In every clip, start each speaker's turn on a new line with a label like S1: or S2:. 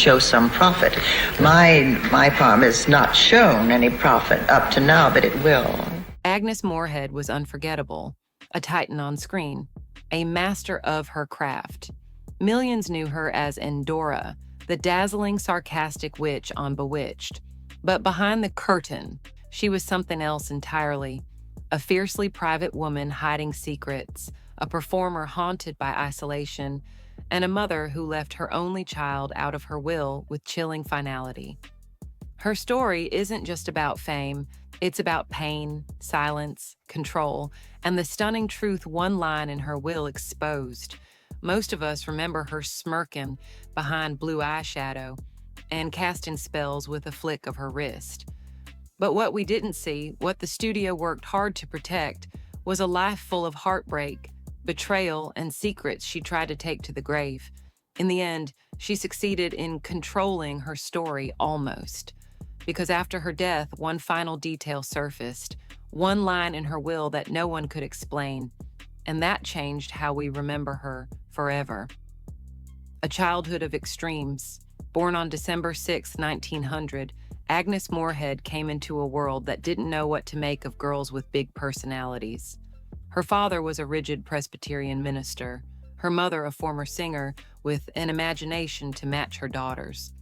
S1: show some profit. My farm has not shown any profit up to now, but it will.
S2: Agnes Moorehead was unforgettable, a titan on screen, a master of her craft. Millions knew her as Endora, the dazzling, sarcastic witch on Bewitched. But behind the curtain, she was something else entirely. A fiercely private woman hiding secrets, a performer haunted by isolation, and a mother who left her only child out of her will with chilling finality. Her story isn't just about fame, it's about pain, silence, control, and the stunning truth one line in her will exposed. Most of us remember her smirking behind blue eyeshadow and casting spells with a flick of her wrist. But what we didn't see, what the studio worked hard to protect, was a life full of heartbreak, betrayal, and secrets she tried to take to the grave. In the end, she succeeded in controlling her story almost. Because after her death, one final detail surfaced, one line in her will that no one could explain, and that changed how we remember her forever. A childhood of extremes. Born on December 6, 1900, Agnes Moorehead came into a world that didn't know what to make of girls with big personalities. Her father was a rigid Presbyterian minister, her mother a former singer with an imagination to match her daughter's.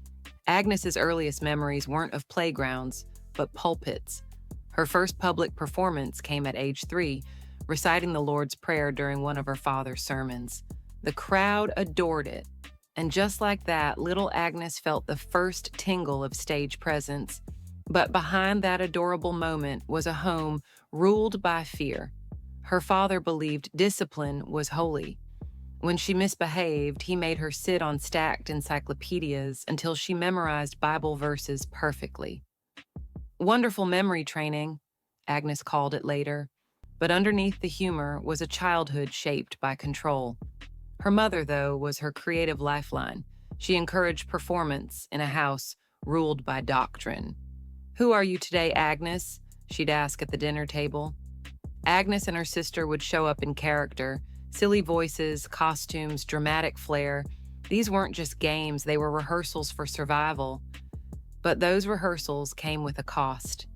S2: Agnes's earliest memories weren't of playgrounds, but pulpits. Her first public performance came at age 3, reciting the Lord's Prayer during one of her father's sermons. The crowd adored it, and just like that, little Agnes felt the first tingle of stage presence. But behind that adorable moment was a home ruled by fear. Her father believed discipline was holy. When she misbehaved, he made her sit on stacked encyclopedias until she memorized Bible verses perfectly. Wonderful memory training, Agnes called it later, but underneath the humor was a childhood shaped by control. Her mother, though, was her creative lifeline. She encouraged performance in a house ruled by doctrine. "Who are you today, Agnes?" she'd ask at the dinner table. Agnes and her sister would show up in character, silly voices, costumes, dramatic flair. These weren't just games, they were rehearsals for survival. But those rehearsals came with a cost.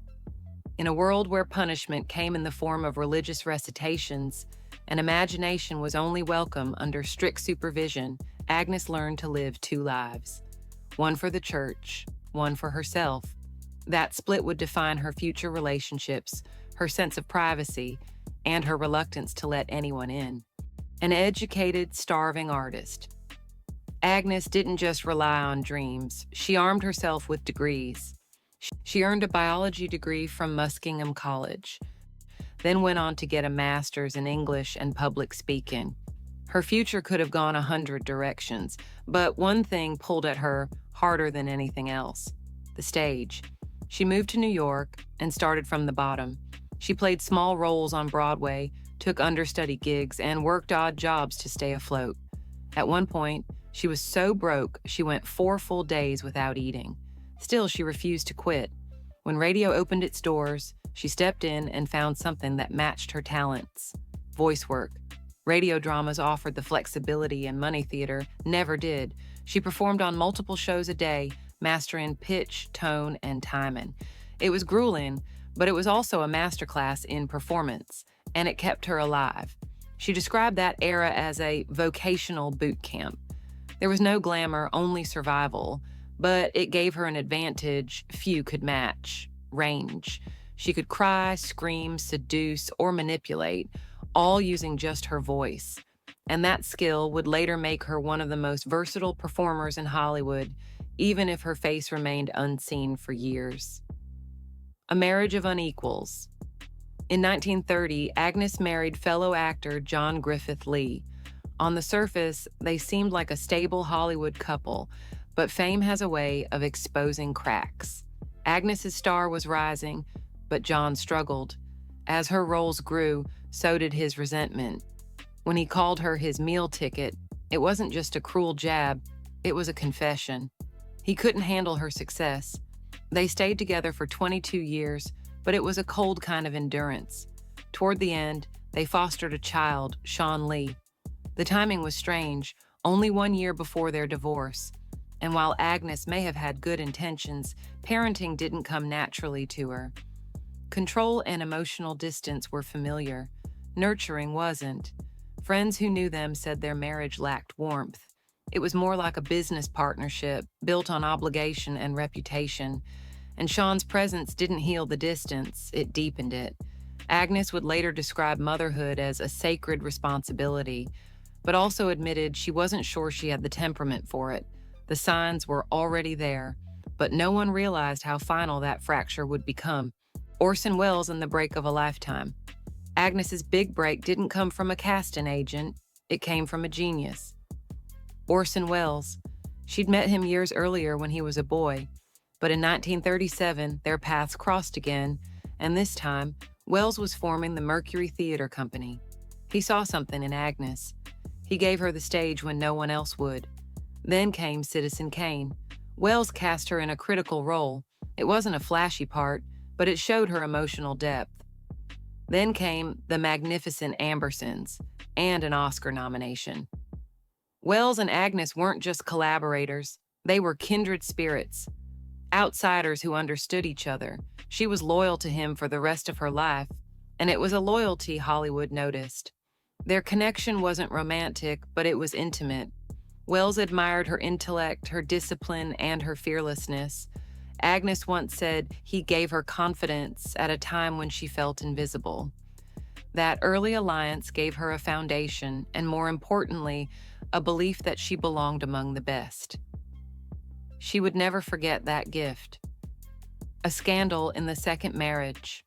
S2: In a world where punishment came in the form of religious recitations, and imagination was only welcome under strict supervision, Agnes learned to live 2 lives. One for the church, one for herself. That split would define her future relationships, her sense of privacy, and her reluctance to let anyone in. An educated, starving artist. Agnes didn't just rely on dreams. She armed herself with degrees. She earned a biology degree from Muskingum College, then went on to get a master's in English and public speaking. Her future could have gone 100 directions, but one thing pulled at her harder than anything else: the stage. She moved to New York and started from the bottom. She played small roles on Broadway, took understudy gigs, and worked odd jobs to stay afloat. At one point, she was so broke she went 4 full days without eating. Still, she refused to quit. When radio opened its doors, she stepped in and found something that matched her talents: voice work. Radio dramas offered the flexibility and money theater never did. She performed on multiple shows a day, mastering pitch, tone, and timing. It was grueling, but it was also a masterclass in performance, and it kept her alive. She described that era as a vocational boot camp. There was no glamour, only survival, but it gave her an advantage few could match: range. She could cry, scream, seduce, or manipulate, all using just her voice. And that skill would later make her one of the most versatile performers in Hollywood, even if her face remained unseen for years. A marriage of unequals. In 1930, Agnes married fellow actor John Griffith Lee. On the surface, they seemed like a stable Hollywood couple, but fame has a way of exposing cracks. Agnes's star was rising, but John struggled. As her roles grew, so did his resentment. When he called her his meal ticket, it wasn't just a cruel jab, it was a confession. He couldn't handle her success. They stayed together for 22 years, but it was a cold kind of endurance. Toward the end, they fostered a child, Sean Lee. The timing was strange, only 1 year before their divorce. And while Agnes may have had good intentions, parenting didn't come naturally to her. Control and emotional distance were familiar. Nurturing wasn't. Friends who knew them said their marriage lacked warmth. It was more like a business partnership, built on obligation and reputation. And Sean's presence didn't heal the distance, it deepened it. Agnes would later describe motherhood as a sacred responsibility, but also admitted she wasn't sure she had the temperament for it. The signs were already there, but no one realized how final that fracture would become. Orson Welles and the break of a lifetime. Agnes's big break didn't come from a casting agent, it came from a genius. Orson Welles. She'd met him years earlier when he was a boy, but in 1937, their paths crossed again, and this time, Welles was forming the Mercury Theater Company. He saw something in Agnes. He gave her the stage when no one else would. Then came Citizen Kane. Welles cast her in a critical role. It wasn't a flashy part, but it showed her emotional depth. Then came The Magnificent Ambersons, and an Oscar nomination. Welles and Agnes weren't just collaborators, they were kindred spirits. Outsiders who understood each other. She was loyal to him for the rest of her life, and it was a loyalty Hollywood noticed. Their connection wasn't romantic, but it was intimate. Welles admired her intellect, her discipline, and her fearlessness. Agnes once said he gave her confidence at a time when she felt invisible. That early alliance gave her a foundation, and more importantly, a belief that she belonged among the best. She would never forget that gift. A scandal in the second marriage.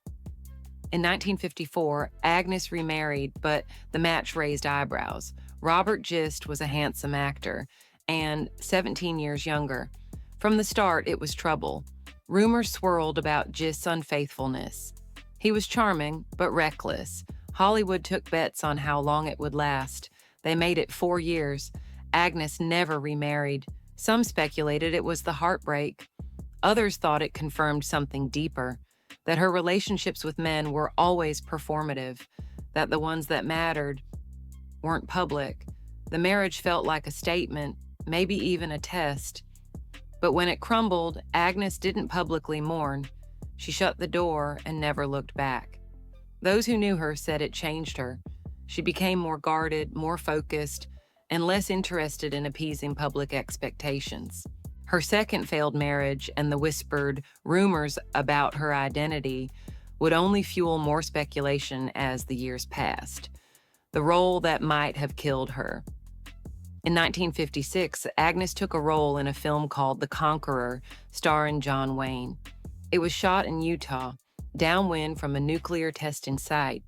S2: In 1954, Agnes remarried, but the match raised eyebrows. Robert Gist was a handsome actor, and 17 years younger. From the start, it was trouble. Rumors swirled about Gist's unfaithfulness. He was charming, but reckless. Hollywood took bets on how long it would last. They made it 4 years. Agnes never remarried. Some speculated it was the heartbreak. Others thought it confirmed something deeper, that her relationships with men were always performative, that the ones that mattered weren't public. The marriage felt like a statement, maybe even a test. But when it crumbled, Agnes didn't publicly mourn. She shut the door and never looked back. Those who knew her said it changed her. She became more guarded, more focused, and less interested in appeasing public expectations. Her second failed marriage and the whispered rumors about her identity would only fuel more speculation as the years passed. The role that might have killed her. In 1956, Agnes took a role in a film called The Conqueror, starring John Wayne. It was shot in Utah, downwind from a nuclear testing site.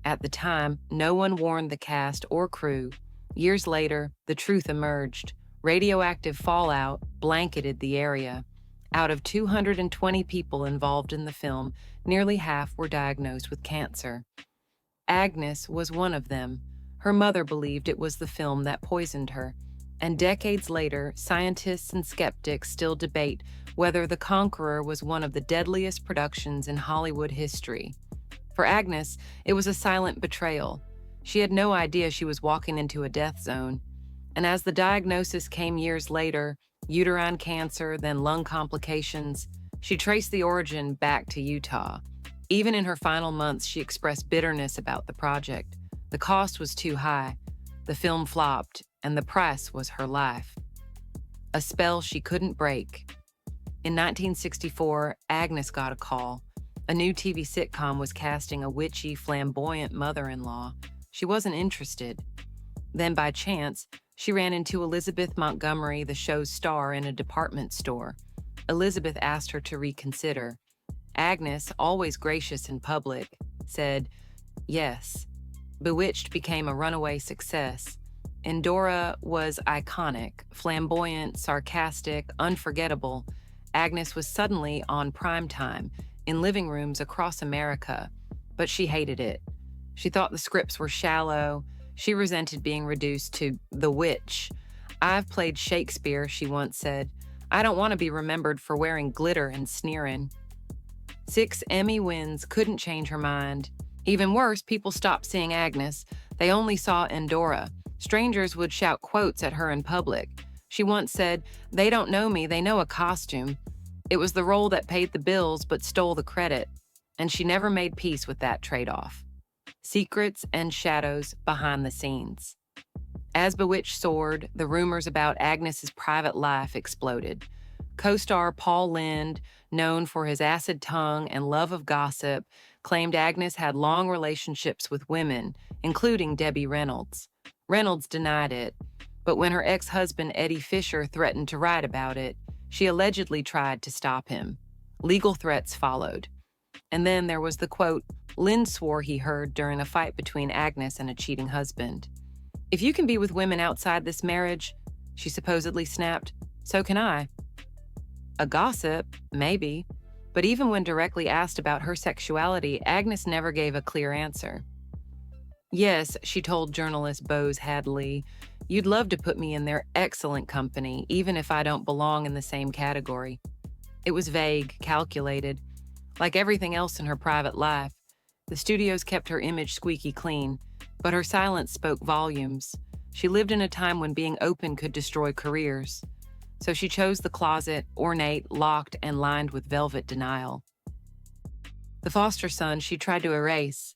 S2: At the time, no one warned the cast or crew. Years later, the truth emerged. Radioactive fallout blanketed the area. Out of 220 people involved in the film, nearly half were diagnosed with cancer. Agnes was one of them. Her mother believed it was the film that poisoned her. And decades later, scientists and skeptics still debate whether The Conqueror was one of the deadliest productions in Hollywood history. For Agnes, it was a silent betrayal. She had no idea she was walking into a death zone. And as the diagnosis came years later, uterine cancer, then lung complications, she traced the origin back to Utah. Even in her final months, she expressed bitterness about the project. The cost was too high, the film flopped, and the price was her life. A spell she couldn't break. In 1964, Agnes got a call. A new TV sitcom was casting a witchy, flamboyant mother-in-law. She wasn't interested. Then by chance, she ran into Elizabeth Montgomery, the show's star, in a department store. Elizabeth asked her to reconsider. Agnes, always gracious in public, said yes. Bewitched became a runaway success. Endora was iconic, flamboyant, sarcastic, unforgettable. Agnes was suddenly on prime time, in living rooms across America, but she hated it. She thought the scripts were shallow. She resented being reduced to the witch. "I've played Shakespeare," she once said. "I don't want to be remembered for wearing glitter and sneering." 6 Emmy wins couldn't change her mind. Even worse, people stopped seeing Agnes. They only saw Endora. Strangers would shout quotes at her in public. She once said, "They don't know me, they know a costume." It was the role that paid the bills but stole the credit, and she never made peace with that trade-off. Secrets and shadows behind the scenes. As Bewitched soared, the rumors about Agnes's private life exploded. Co-star Paul Lynde, known for his acid tongue and love of gossip, claimed Agnes had long relationships with women, including Debbie Reynolds. Reynolds denied it, but when her ex-husband Eddie Fisher threatened to write about it, she allegedly tried to stop him. Legal threats followed. And then there was the quote Lynde swore he heard during a fight between Agnes and a cheating husband. "If you can be with women outside this marriage," she supposedly snapped, "so can I." A gossip, maybe, but even when directly asked about her sexuality, Agnes never gave a clear answer. "Yes," she told journalist Bose Hadley, "you'd love to put me in their excellent company, even if I don't belong in the same category." It was vague, calculated. Like everything else in her private life, the studios kept her image squeaky clean, but her silence spoke volumes. She lived in a time when being open could destroy careers. So she chose the closet, ornate, locked, and lined with velvet denial. The foster son she tried to erase.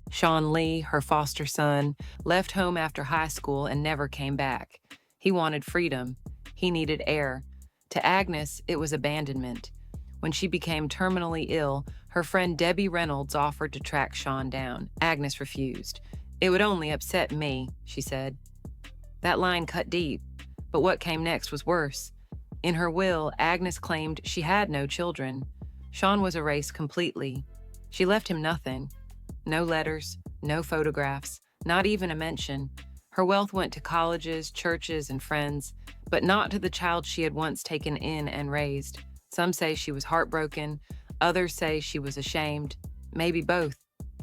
S2: Sean Lee, her foster son, left home after high school and never came back. He wanted freedom. He needed air. To Agnes, it was abandonment. When she became terminally ill, her friend Debbie Reynolds offered to track Sean down. Agnes refused. "It would only upset me," she said. That line cut deep, but what came next was worse. In her will, Agnes claimed she had no children. Sean was erased completely. She left him nothing. No letters, no photographs, not even a mention. Her wealth went to colleges, churches, and friends, but not to the child she had once taken in and raised. Some say she was heartbroken, others say she was ashamed, maybe both.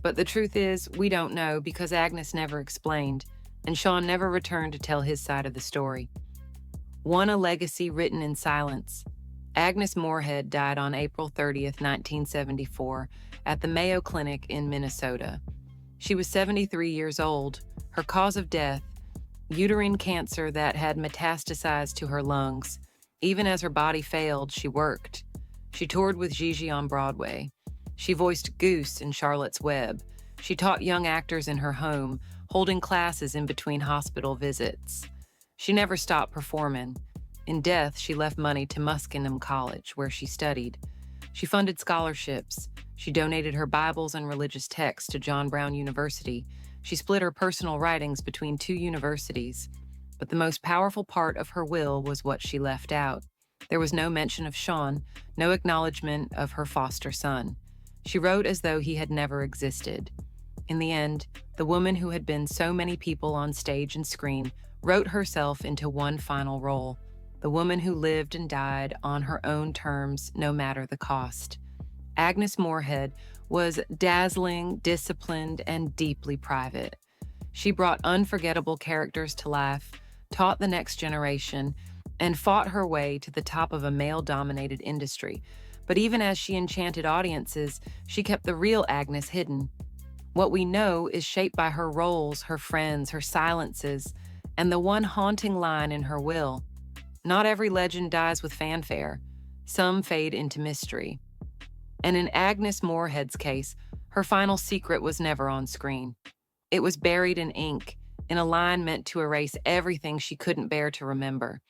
S2: But the truth is, we don't know because Agnes never explained, and Sean never returned to tell his side of the story. One a legacy written in silence. Agnes Moorehead died on April 30th, 1974, at the Mayo Clinic in Minnesota. She was 73 years old. Her cause of death, uterine cancer that had metastasized to her lungs. Even as her body failed, she worked. She toured with Gigi on Broadway. She voiced Goose in Charlotte's Web. She taught young actors in her home, holding classes in between hospital visits. She never stopped performing. In death, she left money to Muskingum College, where she studied. She funded scholarships. She donated her Bibles and religious texts to John Brown University. She split her personal writings between two universities. But the most powerful part of her will was what she left out. There was no mention of Sean, no acknowledgement of her foster son. She wrote as though he had never existed. In the end, the woman who had been so many people on stage and screen wrote herself into one final role, the woman who lived and died on her own terms, no matter the cost. Agnes Moorehead was dazzling, disciplined, and deeply private. She brought unforgettable characters to life, taught the next generation, and fought her way to the top of a male-dominated industry. But even as she enchanted audiences, she kept the real Agnes hidden. What we know is shaped by her roles, her friends, her silences, and the one haunting line in her will. Not every legend dies with fanfare. Some fade into mystery. And in Agnes Moorehead's case, her final secret was never on screen. It was buried in ink, in a line meant to erase everything she couldn't bear to remember.